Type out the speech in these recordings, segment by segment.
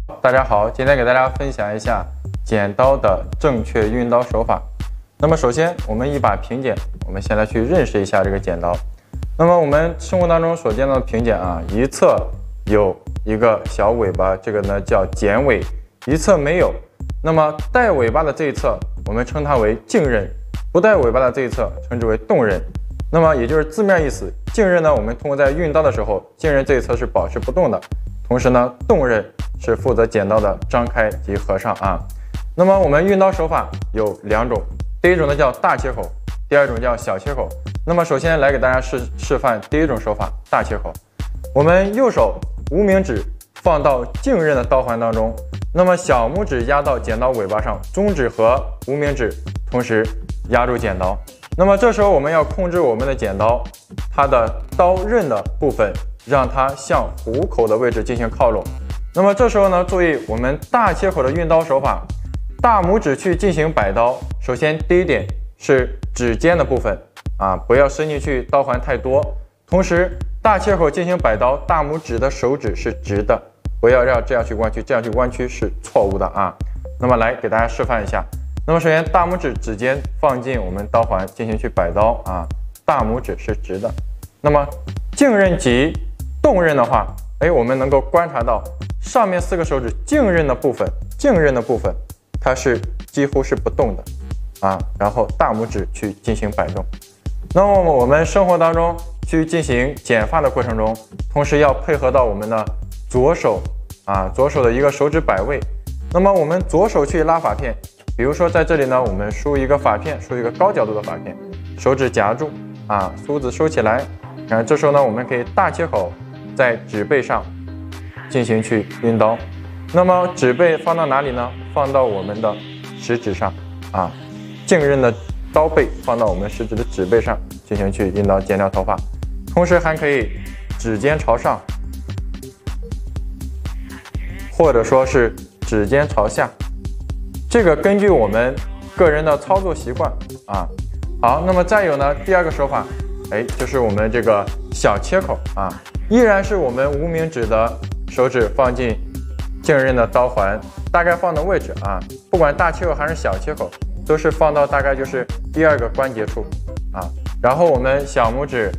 大家好，今天给大家分享一下剪刀的正确运刀手法。那么首先，我们一把平剪，我们先来去认识一下这个剪刀。那么我们生活当中所见到的平剪啊，一侧有一个小尾巴，这个呢叫剪尾，一侧没有。那么带尾巴的这一侧，我们称它为静刃；不带尾巴的这一侧，称之为动刃。那么也就是字面意思，静刃呢，我们通过在运刀的时候，静刃这一侧是保持不动的，同时呢，动刃是负责剪刀的张开及合上啊。那么我们运刀手法有两种，第一种呢叫大切口，第二种叫小切口。那么首先来给大家示范第一种手法，大切口。我们右手无名指放到静刃的刀环当中，那么小拇指压到剪刀尾巴上，中指和无名指同时压住剪刀。那么这时候我们要控制我们的剪刀，它的刀刃的部分让它向虎口的位置进行靠拢。那么这时候呢，注意我们大切口的运刀手法，大拇指去进行摆刀。首先第一点是指尖的部分啊，不要伸进去刀环太多。同时大切口进行摆刀，大拇指的手指是直的，不要让这样去弯曲，这样去弯曲是错误的啊。那么来给大家示范一下。那么首先大拇指指尖放进我们刀环进行去摆刀啊，大拇指是直的。那么静刃及动刃的话，我们能够观察到上面4个手指静刃的部分，它是几乎是不动的啊，然后大拇指去进行摆动。那么我们生活当中去进行剪发的过程中，同时要配合到我们的左手啊，左手的一个手指摆位。那么我们左手去拉发片，比如说在这里呢，我们梳一个发片，梳一个高角度的发片，手指夹住啊，梳子收起来。这时候呢，我们可以大切口在指背上进行去运刀。那么指背放到哪里呢？放到我们的食指上啊，静刃的刀背放到我们食指的指背上进行去运刀剪掉头发。同时还可以指尖朝上，或者说是指尖朝下，这个根据我们个人的操作习惯啊。好，那么再有呢，第二个手法，就是我们这个小切口啊，依然是我们无名指的手指放进静刃的刀环，大概放的位置啊，不管大切口还是小切口，都是放到大概就是第2个关节处啊。然后我们小拇指、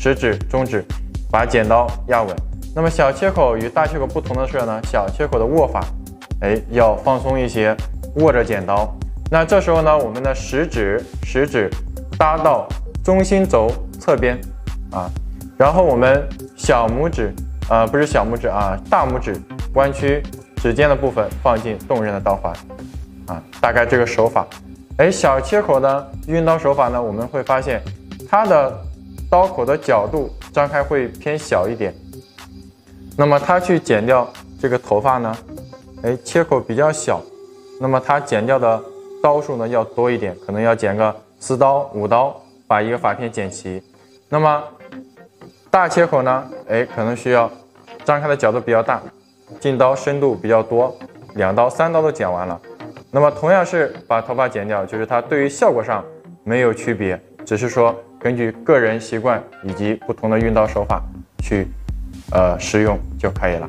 食指、中指把剪刀压稳。那么小切口与大切口不同的是呢，小切口的握法，要放松一些，握着剪刀。那这时候呢，我们的食指搭到中心轴侧边啊，然后我们小拇指不是小拇指啊，大拇指弯曲指尖的部分放进动刃的刀环啊，大概这个手法。小切口呢，运刀手法呢，我们会发现它的刀口的角度张开会偏小一点。那么它去剪掉这个头发呢，切口比较小，那么它剪掉的刀数呢要多一点，可能要剪个4刀、5刀，把一个发片剪齐。那么大切口呢，可能需要张开的角度比较大，进刀深度比较多，2刀、3刀都剪完了。那么同样是把头发剪掉，就是它对于效果上没有区别，只是说根据个人习惯以及不同的运刀手法去使用就可以了。